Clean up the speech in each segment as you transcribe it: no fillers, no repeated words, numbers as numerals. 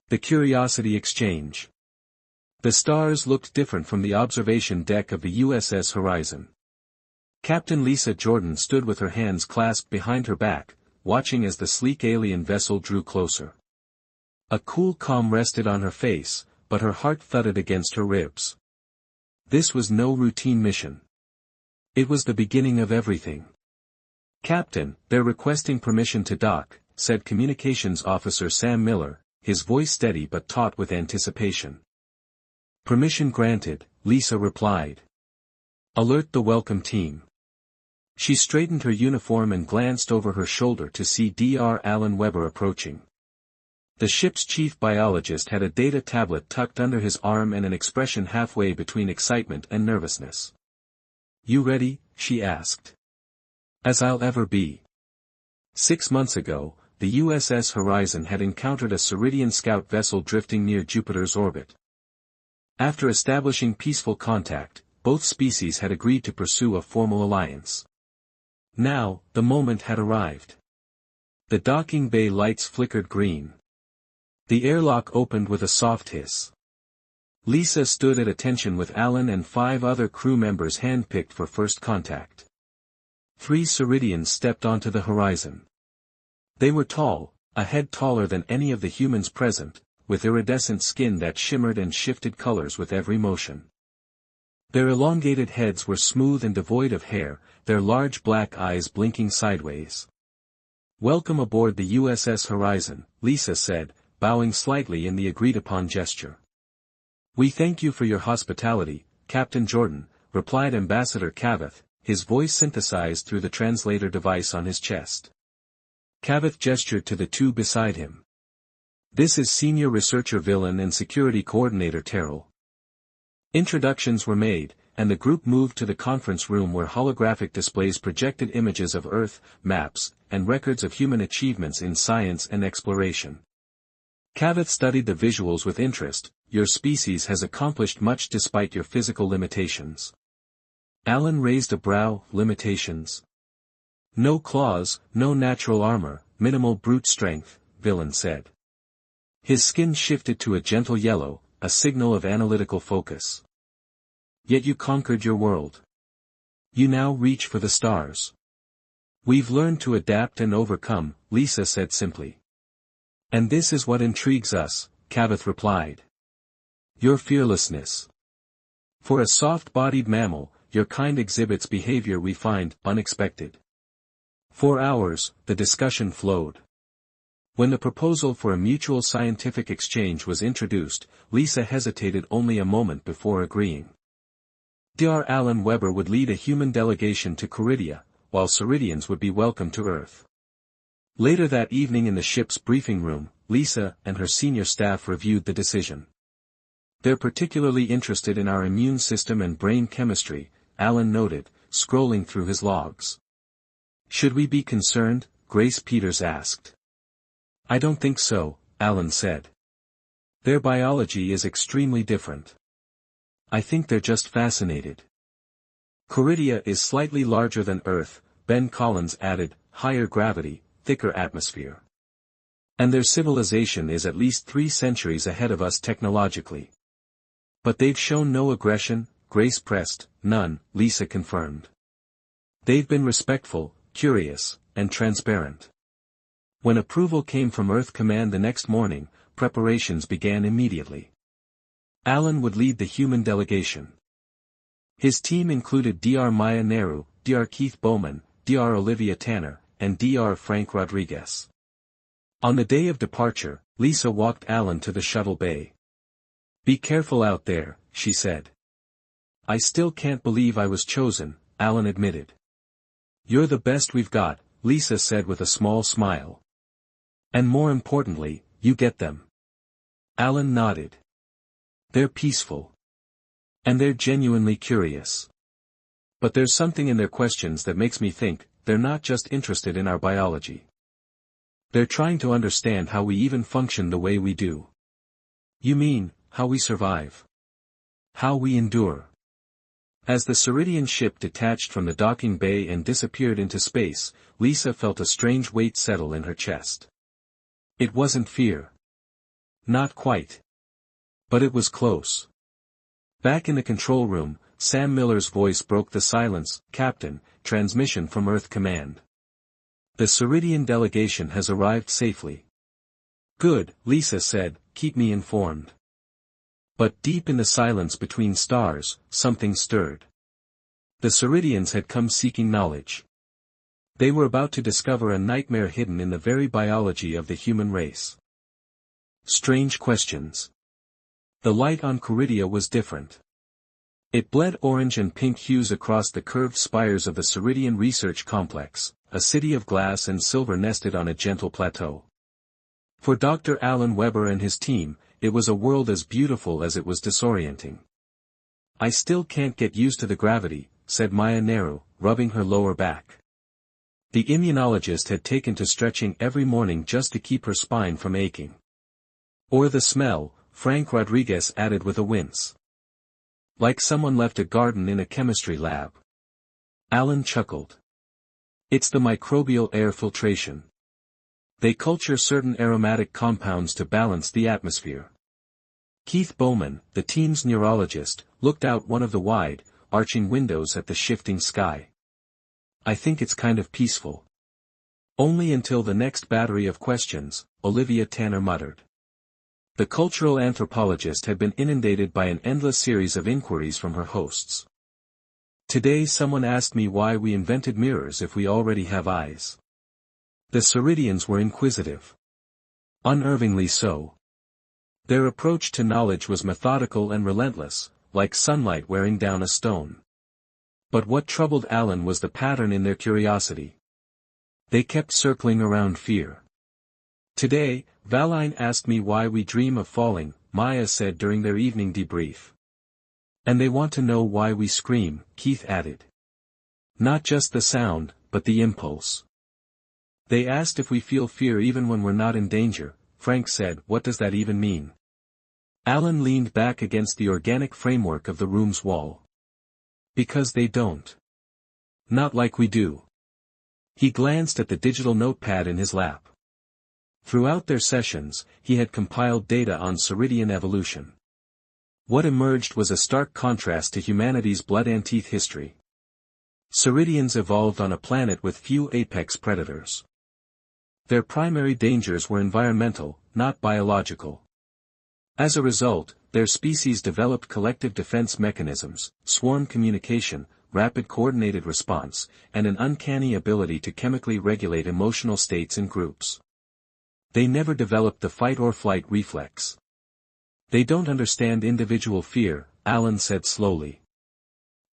The Curiosity Exchange. The stars looked different from the observation deck of the USS Horizon. Captain Lisa Jordan stood with her hands clasped behind her back, watching as the sleek alien vessel drew closer. A cool calm rested on her face, but her heart thudded against her ribs. This was no routine mission. It was the beginning of everything. "Captain, they're requesting permission to dock," said Communications Officer Sam Miller, his voice steady but taut with anticipation. "Permission granted," Lisa replied. "Alert the welcome team." She straightened her uniform and glanced over her shoulder to see Dr. Alan Weber approaching. The ship's chief biologist had a data tablet tucked under his arm and an expression halfway between excitement and nervousness. "You ready?" she asked. "As I'll ever be." 6 months ago, the USS Horizon had encountered a Ceridian scout vessel drifting near Jupiter's orbit. After establishing peaceful contact, both species had agreed to pursue a formal alliance. Now, the moment had arrived. The docking bay lights flickered green. The airlock opened with a soft hiss. Lisa stood at attention with Alan and 5 other crew members handpicked for first contact. 3 Ceridians stepped onto the horizon. They were tall, a head taller than any of the humans present, with iridescent skin that shimmered and shifted colors with every motion. Their elongated heads were smooth and devoid of hair, their large black eyes blinking sideways. "Welcome aboard the USS Horizon," Lisa said, bowing slightly in the agreed-upon gesture. "We thank you for your hospitality, Captain Jordan," replied Ambassador Cavith, his voice synthesized through the translator device on his chest. Cavith gestured to the 2 beside him. "This is Senior Researcher Villain and Security Coordinator Terrell." Introductions were made, and the group moved to the conference room where holographic displays projected images of Earth, maps, and records of human achievements in science and exploration. Cavith studied the visuals with interest. "Your species has accomplished much despite your physical limitations." Alan raised a brow. "Limitations?" "No claws, no natural armor, minimal brute strength," Villain said. His skin shifted to a gentle yellow, a signal of analytical focus. "Yet you conquered your world. You now reach for the stars." "We've learned to adapt and overcome," Lisa said simply. "And this is what intrigues us," Cavith replied. "Your fearlessness. For a soft-bodied mammal, your kind exhibits behavior we find unexpected." For hours, the discussion flowed. When the proposal for a mutual scientific exchange was introduced, Lisa hesitated only a moment before agreeing. Dr. Alan Weber would lead a human delegation to Ceridia, while Ceridians would be welcome to Earth. Later that evening in the ship's briefing room, Lisa and her senior staff reviewed the decision. "They're particularly interested in our immune system and brain chemistry," Alan noted, scrolling through his logs. "Should we be concerned?" Grace Peters asked. "I don't think so," Alan said. "Their biology is extremely different. I think they're just fascinated." "Ceridia is slightly larger than Earth," Ben Collins added, "higher gravity, thicker atmosphere. And their civilization is at least 3 centuries ahead of us technologically." "But they've shown no aggression," Grace pressed. "None," Lisa confirmed. "They've been respectful, curious, and transparent." When approval came from Earth Command the next morning, preparations began immediately. Alan would lead the human delegation. His team included Dr. Maya Nehru, Dr. Keith Bowman, Dr. Olivia Tanner, and Dr. Frank Rodriguez. On the day of departure, Lisa walked Alan to the shuttle bay. "Be careful out there," she said. "I still can't believe I was chosen," Alan admitted. "You're the best we've got," Lisa said with a small smile. "And more importantly, you get them." Alan nodded. "They're peaceful. And they're genuinely curious. But there's something in their questions that makes me think, they're not just interested in our biology. They're trying to understand how we even function the way we do." "You mean, how we survive? How we endure?" As the Ceridian ship detached from the docking bay and disappeared into space, Lisa felt a strange weight settle in her chest. It wasn't fear. Not quite. But it was close. Back in the control room, Sam Miller's voice broke the silence. "Captain, transmission from Earth Command. The Ceridian delegation has arrived safely." "Good," Lisa said, "keep me informed." But deep in the silence between stars, something stirred. The Ceridians had come seeking knowledge. They were about to discover a nightmare hidden in the very biology of the human race. Strange questions. The light on Ceridia was different. It bled orange and pink hues across the curved spires of the Ceridian Research Complex, a city of glass and silver nested on a gentle plateau. For Dr. Alan Weber and his team, it was a world as beautiful as it was disorienting. "I still can't get used to the gravity," said Maya Nehru, rubbing her lower back. The immunologist had taken to stretching every morning just to keep her spine from aching. "Or the smell," Frank Rodriguez added with a wince. "Like someone left a garden in a chemistry lab." Alan chuckled. "It's the microbial air filtration. They culture certain aromatic compounds to balance the atmosphere." Keith Bowman, the team's neurologist, looked out one of the wide, arching windows at the shifting sky. "I think it's kind of peaceful." "Only until the next battery of questions," Olivia Tanner muttered. The cultural anthropologist had been inundated by an endless series of inquiries from her hosts. "Today someone asked me why we invented mirrors if we already have eyes." The Ceridians were inquisitive. Unnervingly so. Their approach to knowledge was methodical and relentless, like sunlight wearing down a stone. But what troubled Alan was the pattern in their curiosity. They kept circling around fear. "Today, Valine asked me why we dream of falling," Maya said during their evening debrief. "And they want to know why we scream," Keith added. "Not just the sound, but the impulse." "They asked if we feel fear even when we're not in danger," Frank said. "What does that even mean?" Alan leaned back against the organic framework of the room's wall. "Because they don't. Not like we do." He glanced at the digital notepad in his lap. Throughout their sessions, he had compiled data on Ceridian evolution. What emerged was a stark contrast to humanity's blood and teeth history. Ceridians evolved on a planet with few apex predators. Their primary dangers were environmental, not biological. As a result, their species developed collective defense mechanisms, swarm communication, rapid coordinated response, and an uncanny ability to chemically regulate emotional states in groups. They never developed the fight-or-flight reflex. "They don't understand individual fear," Alan said slowly.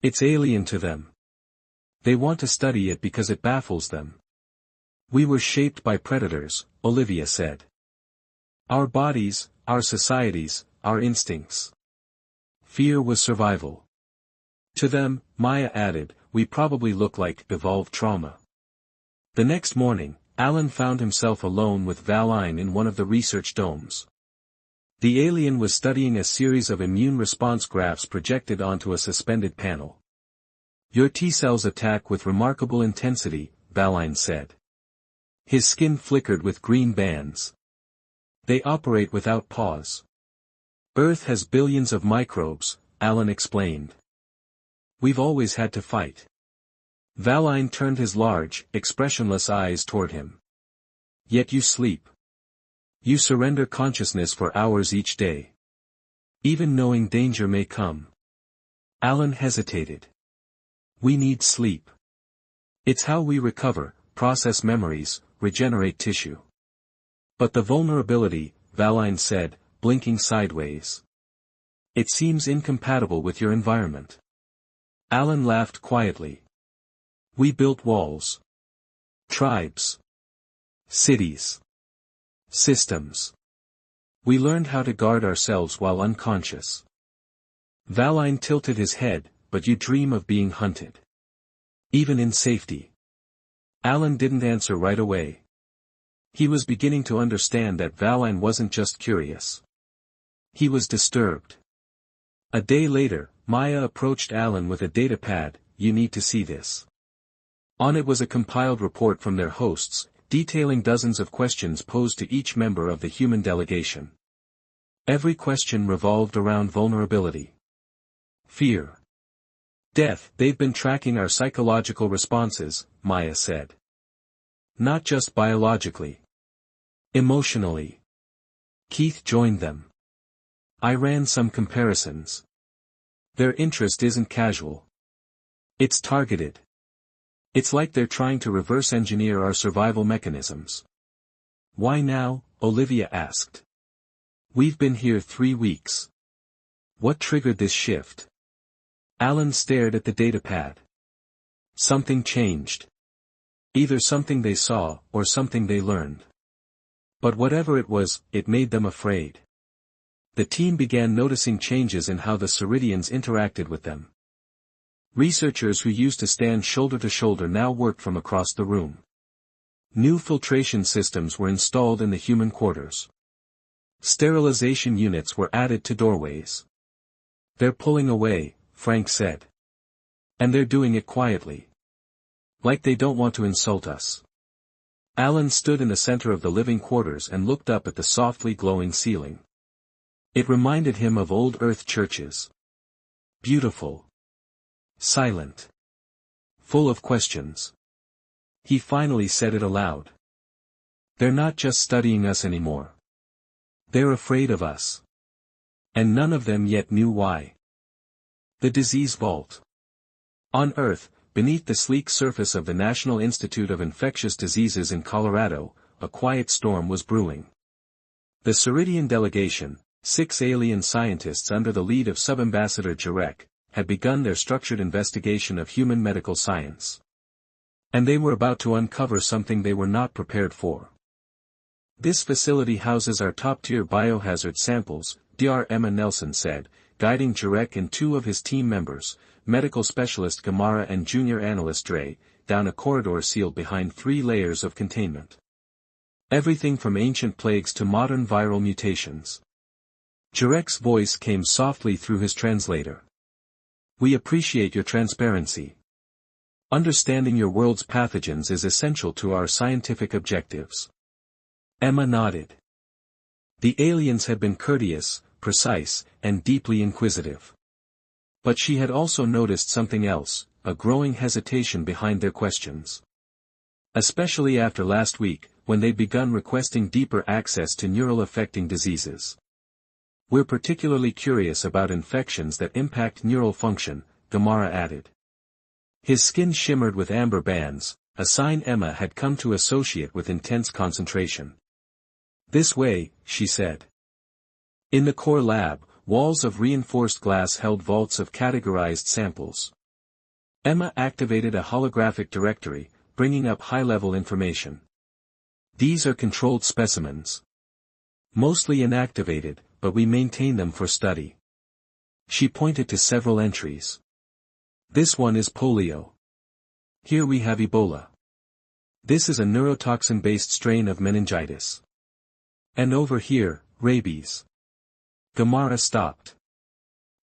"It's alien to them. They want to study it because it baffles them." "We were shaped by predators," Olivia said. "Our bodies, our societies, our instincts. Fear was survival. To them," Maya added, "we probably look like evolved trauma." The next morning, Alan found himself alone with Valine in one of the research domes. The alien was studying a series of immune response graphs projected onto a suspended panel. "Your T-cells attack with remarkable intensity," Valine said. His skin flickered with green bands. "They operate without pause. Earth has billions of microbes," Alan explained. "We've always had to fight." Valine turned his large, expressionless eyes toward him. "Yet you sleep. You surrender consciousness for hours each day. Even knowing danger may come." Alan hesitated. "We need sleep. It's how we recover, process memories, regenerate tissue." "But the vulnerability," Valine said, blinking sideways. "It seems incompatible with your environment." Alan laughed quietly. "We built walls. Tribes. Cities. Systems. We learned how to guard ourselves while unconscious." Valine tilted his head, "But you dream of being hunted. Even in safety." Alan didn't answer right away. He was beginning to understand that Valine wasn't just curious. He was disturbed. A day later, Maya approached Alan with a datapad. "You need to see this." On it was a compiled report from their hosts, detailing dozens of questions posed to each member of the human delegation. Every question revolved around vulnerability. Fear. Death. They've been tracking our psychological responses, Maya said. Not just biologically. Emotionally. Keith joined them. I ran some comparisons. Their interest isn't casual. It's targeted. It's like they're trying to reverse engineer our survival mechanisms. Why now? Olivia asked. We've been here 3 weeks. What triggered this shift? Alan stared at the datapad. Something changed. Either something they saw, or something they learned. But whatever it was, it made them afraid. The team began noticing changes in how the Ceridians interacted with them. Researchers who used to stand shoulder to shoulder now worked from across the room. New filtration systems were installed in the human quarters. Sterilization units were added to doorways. They're pulling away, Frank said. And they're doing it quietly. Like they don't want to insult us. Alan stood in the center of the living quarters and looked up at the softly glowing ceiling. It reminded him of old Earth churches. Beautiful. Silent. Full of questions. He finally said it aloud. They're not just studying us anymore. They're afraid of us. And none of them yet knew why. The disease vault. On Earth, beneath the sleek surface of the National Institute of Infectious Diseases in Colorado, a quiet storm was brewing. The Ceridian delegation, 6 alien scientists under the lead of Sub-Ambassador Jarek, had begun their structured investigation of human medical science. And they were about to uncover something they were not prepared for. This facility houses our top-tier biohazard samples, Dr. Emma Nelson said, guiding Jarek and 2 of his team members, medical specialist Gamara and junior analyst Dre, down a corridor sealed behind 3 layers of containment. Everything from ancient plagues to modern viral mutations. Jarek's voice came softly through his translator. We appreciate your transparency. Understanding your world's pathogens is essential to our scientific objectives. Emma nodded. The aliens had been courteous, precise, and deeply inquisitive. But she had also noticed something else, a growing hesitation behind their questions. Especially after last week, when they'd begun requesting deeper access to neural-affecting diseases. We're particularly curious about infections that impact neural function, Gamara added. His skin shimmered with amber bands, a sign Emma had come to associate with intense concentration. This way, she said. In the core lab, walls of reinforced glass held vaults of categorized samples. Emma activated a holographic directory, bringing up high-level information. These are controlled specimens. Mostly inactivated, but we maintain them for study. She pointed to several entries. This one is polio. Here we have Ebola. This is a neurotoxin-based strain of meningitis. And over here, rabies. Gamara stopped.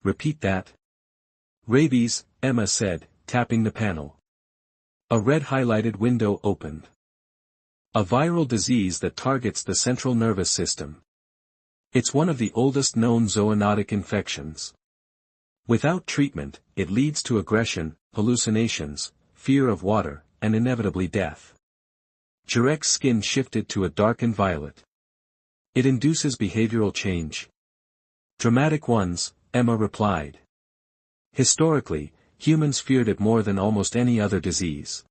Repeat that. Rabies, Emma said, tapping the panel. A red highlighted window opened. A viral disease that targets the central nervous system. It's one of the oldest known zoonotic infections. Without treatment, it leads to aggression, hallucinations, fear of water, and inevitably death. Jarek's skin shifted to a darkened violet. It induces behavioral change. Dramatic ones, Emma replied. Historically, humans feared it more than almost any other disease.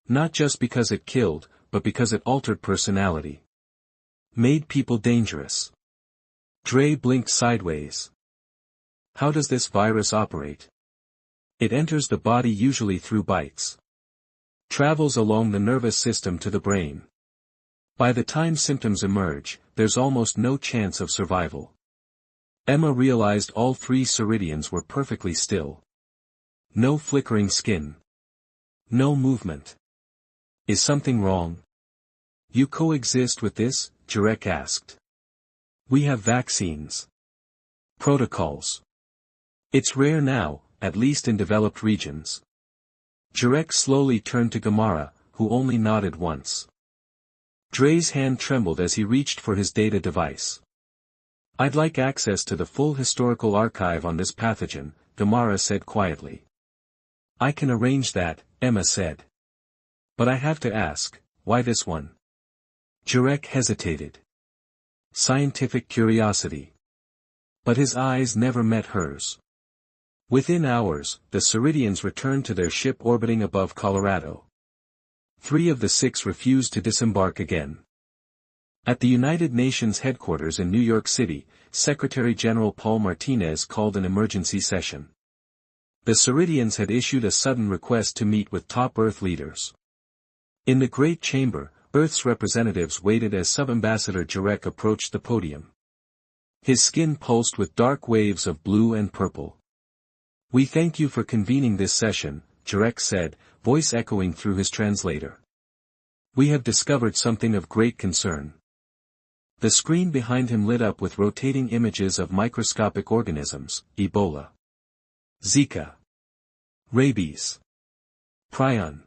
Not just because it killed, but because it altered personality. Made people dangerous. Dre blinked sideways. How does this virus operate? It enters the body usually through bites. Travels along the nervous system to the brain. By the time symptoms emerge, there's almost no chance of survival. Emma realized all 3 Ceridians were perfectly still. No flickering skin. No movement. Is something wrong? You coexist with this? Jarek asked. We have vaccines. Protocols. It's rare now, at least in developed regions. Jarek slowly turned to Gamara, who only nodded once. Dre's hand trembled as he reached for his data device. I'd like access to the full historical archive on this pathogen, Gamara said quietly. I can arrange that, Emma said. But I have to ask, why this one? Jurek hesitated. Scientific curiosity. But his eyes never met hers. Within hours, the Ceridians returned to their ship orbiting above Colorado. 3 of the 6 refused to disembark again. At the United Nations headquarters in New York City, Secretary General Paul Martinez called an emergency session. The Ceridians had issued a sudden request to meet with top Earth leaders. In the Great Chamber, Earth's representatives waited as Sub-Ambassador Jurek approached the podium. His skin pulsed with dark waves of blue and purple. We thank you for convening this session, Jurek said, voice echoing through his translator. We have discovered something of great concern. The screen behind him lit up with rotating images of microscopic organisms, Ebola, Zika, rabies, prion.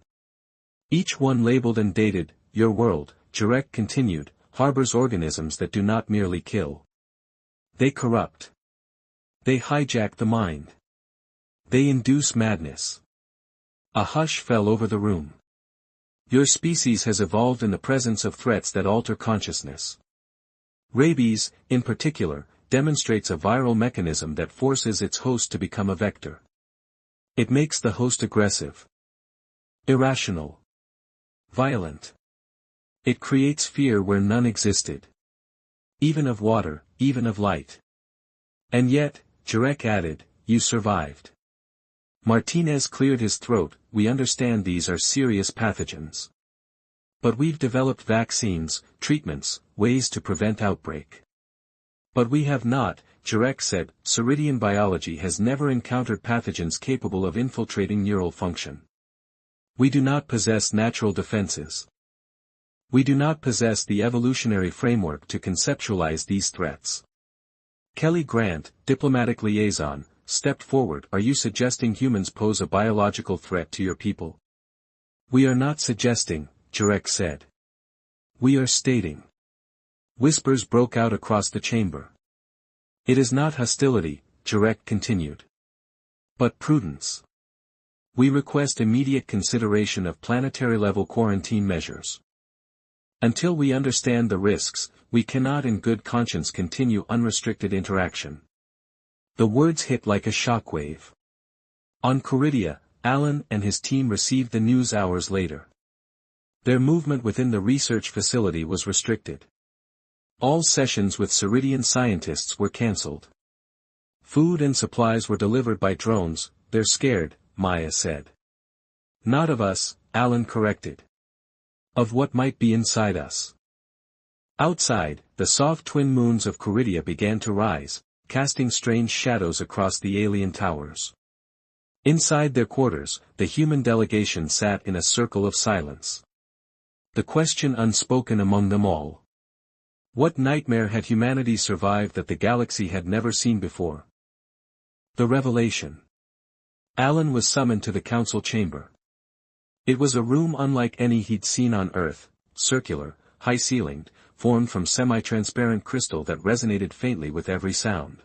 Each one labeled and dated, your world, Jurek continued, harbors organisms that do not merely kill. They corrupt. They hijack the mind. They induce madness. A hush fell over the room. Your species has evolved in the presence of threats that alter consciousness. Rabies, in particular, demonstrates a viral mechanism that forces its host to become a vector. It makes the host aggressive, irrational, violent. It creates fear where none existed. Even of water, even of light. And yet, Jurek added, you survived. Martinez cleared his throat, we understand these are serious pathogens. But we've developed vaccines, treatments, ways to prevent outbreak. But we have not, Jurek said, Ceridian biology has never encountered pathogens capable of infiltrating neural function. We do not possess natural defenses. We do not possess the evolutionary framework to conceptualize these threats. Kelly Grant, diplomatic liaison, stepped forward. Are you suggesting humans pose a biological threat to your people? We are not suggesting, Jurek said. We are stating. Whispers broke out across the chamber. It is not hostility, Jurek continued. But prudence. We request immediate consideration of planetary-level quarantine measures. Until we understand the risks, we cannot in good conscience continue unrestricted interaction. The words hit like a shockwave. On Coridia, Alan and his team received the news hours later. Their movement within the research facility was restricted. All sessions with Ceridian scientists were cancelled. Food and supplies were delivered by drones. They're scared, Maya said. Not of us, Alan corrected. Of what might be inside us. Outside, the soft twin moons of Coridia began to rise, casting strange shadows across the alien towers. Inside their quarters, the human delegation sat in a circle of silence. The question unspoken among them all. What nightmare had humanity survived that the galaxy had never seen before? The revelation. Alan was summoned to the council chamber. It was a room unlike any he'd seen on Earth, circular, high-ceilinged, formed from semi-transparent crystal that resonated faintly with every sound.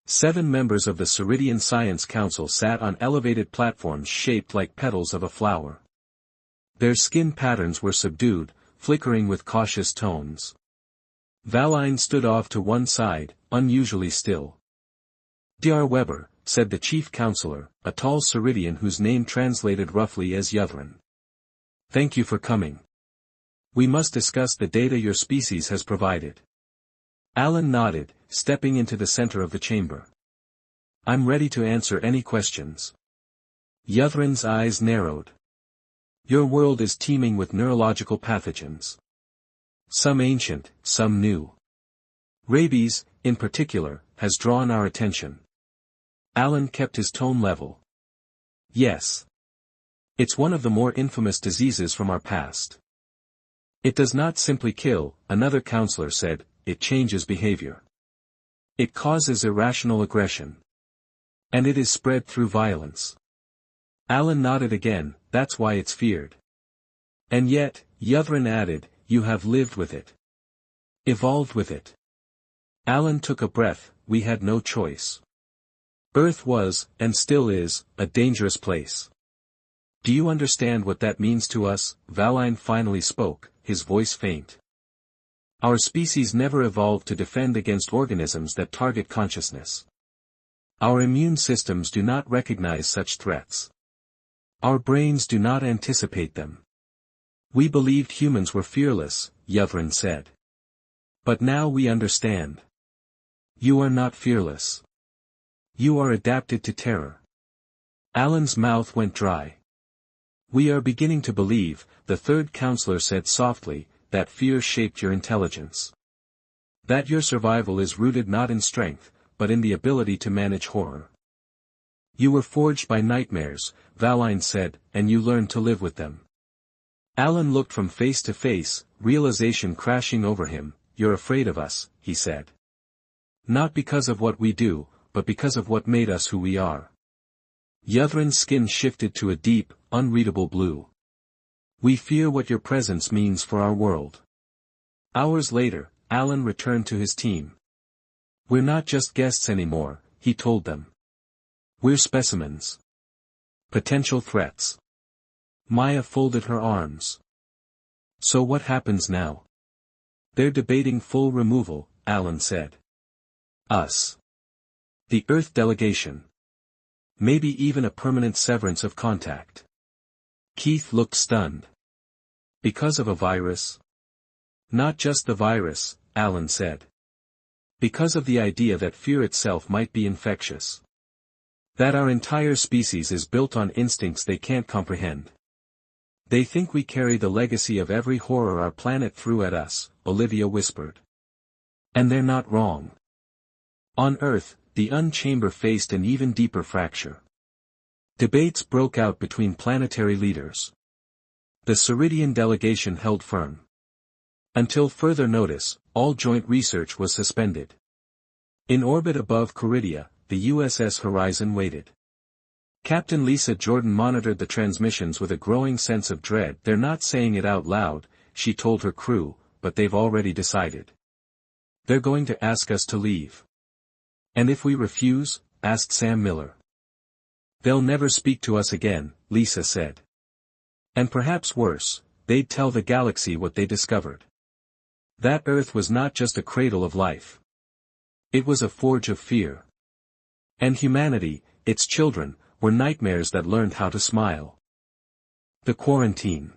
7 members of the Ceridian Science Council sat on elevated platforms shaped like petals of a flower. Their skin patterns were subdued, flickering with cautious tones. Valine stood off to one side, unusually still. Dr. Weber, said the chief counselor, a tall Ceridian whose name translated roughly as Yvrin. Thank you for coming. We must discuss the data your species has provided. Alan nodded, stepping into the center of the chamber. I'm ready to answer any questions. Yvrin's eyes narrowed. Your world is teeming with neurological pathogens. Some ancient, some new. Rabies, in particular, has drawn our attention. Alan kept his tone level. Yes. It's one of the more infamous diseases from our past. It does not simply kill, another counselor said, it changes behavior. It causes irrational aggression. And it is spread through violence. Alan nodded again, that's why it's feared. And yet, Yvrin added, you have lived with it. Evolved with it. Alan took a breath. We had no choice. Earth was, and still is, a dangerous place. Do you understand what that means to us? Valline finally spoke, his voice faint. Our species never evolved to defend against organisms that target consciousness. Our immune systems do not recognize such threats. Our brains do not anticipate them. We believed humans were fearless, Yvrin said. But now we understand. You are not fearless. You are adapted to terror. Alan's mouth went dry. We are beginning to believe, the third counselor said softly, that fear shaped your intelligence. That your survival is rooted not in strength, but in the ability to manage horror. You were forged by nightmares, Valline said, and you learned to live with them. Alan looked from face to face, realization crashing over him. You're afraid of us, he said. Not because of what we do, but because of what made us who we are. Yvrin's skin shifted to a deep, unreadable blue. We fear what your presence means for our world. Hours later, Alan returned to his team. We're not just guests anymore, he told them. We're specimens. Potential threats. Maya folded her arms. So what happens now? They're debating full removal, Alan said. Us. The Earth delegation. Maybe even a permanent severance of contact. Keith looked stunned. Because of a virus? Not just the virus, Alan said. Because of the idea that fear itself might be infectious. That our entire species is built on instincts they can't comprehend. They think we carry the legacy of every horror our planet threw at us, Olivia whispered. And they're not wrong. On Earth, the Unchamber faced an even deeper fracture. Debates broke out between planetary leaders. The Ceridian delegation held firm. Until further notice, all joint research was suspended. In orbit above Ceridia, the USS Horizon waited. Captain Lisa Jordan monitored the transmissions with a growing sense of dread. They're not saying it out loud, she told her crew, but they've already decided. They're going to ask us to leave. And if we refuse? Asked Sam Miller. They'll never speak to us again, Lisa said. And perhaps worse, they'd tell the galaxy what they discovered. That Earth was not just a cradle of life. It was a forge of fear. And humanity, its children, were nightmares that learned how to smile. The quarantine.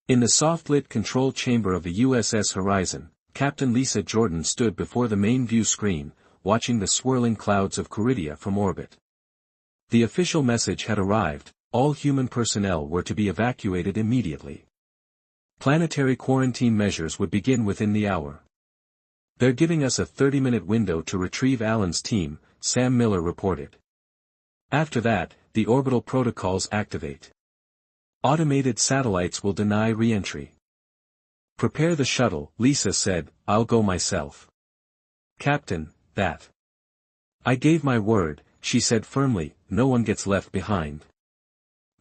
In the soft-lit control chamber of the USS Horizon, Captain Lisa Jordan stood before the main view screen, watching the swirling clouds of Ceridia from orbit. The official message had arrived, all human personnel were to be evacuated immediately. Planetary quarantine measures would begin within the hour. They're giving us a 30-minute window to retrieve Alan's team, Sam Miller reported. After that, the orbital protocols activate. Automated satellites will deny re-entry. Prepare the shuttle, Lisa said, I'll go myself. Captain, that. I gave my word, she said firmly, no one gets left behind.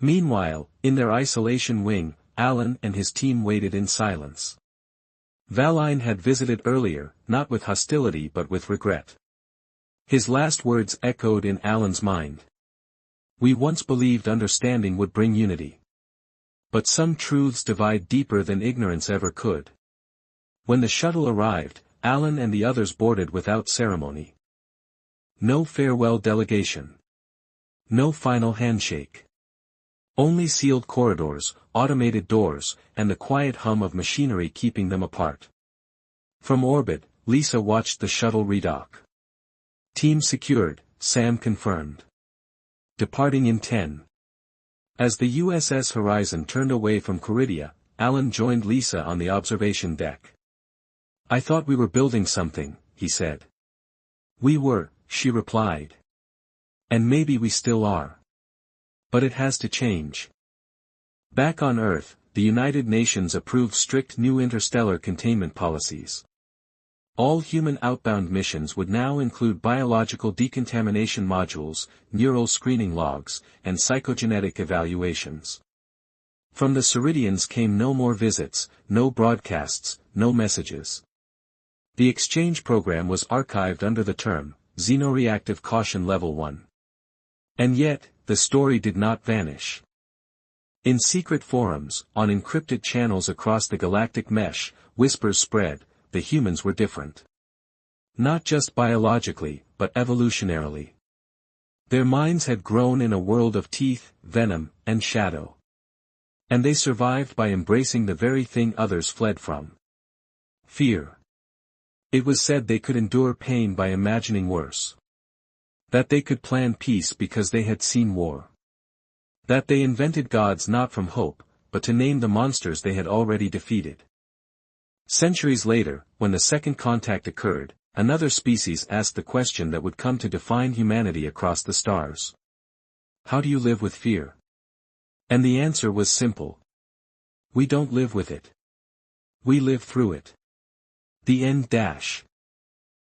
Meanwhile, in their isolation wing, Alan and his team waited in silence. Valline had visited earlier, not with hostility but with regret. His last words echoed in Alan's mind. We once believed understanding would bring unity. But some truths divide deeper than ignorance ever could. When the shuttle arrived, Alan and the others boarded without ceremony. No farewell delegation. No final handshake. Only sealed corridors, automated doors, and the quiet hum of machinery keeping them apart. From orbit, Lisa watched the shuttle redock. Team secured, Sam confirmed. Departing in 10. As the USS Horizon turned away from Ceridia, Alan joined Lisa on the observation deck. I thought we were building something, he said. We were, she replied. And maybe we still are. But it has to change. Back on Earth, the United Nations approved strict new interstellar containment policies. All human outbound missions would now include biological decontamination modules, neural screening logs, and psychogenetic evaluations. From the Ceridians came no more visits, no broadcasts, no messages. The exchange program was archived under the term, Xenoreactive Caution Level 1. And yet, the story did not vanish. In secret forums, on encrypted channels across the galactic mesh, whispers spread, the humans were different. Not just biologically, but evolutionarily. Their minds had grown in a world of teeth, venom, and shadow. And they survived by embracing the very thing others fled from. Fear. It was said they could endure pain by imagining worse. That they could plan peace because they had seen war. That they invented gods not from hope, but to name the monsters they had already defeated. Centuries later, when the second contact occurred, another species asked the question that would come to define humanity across the stars. How do you live with fear? And the answer was simple. We don't live with it. We live through it. The end.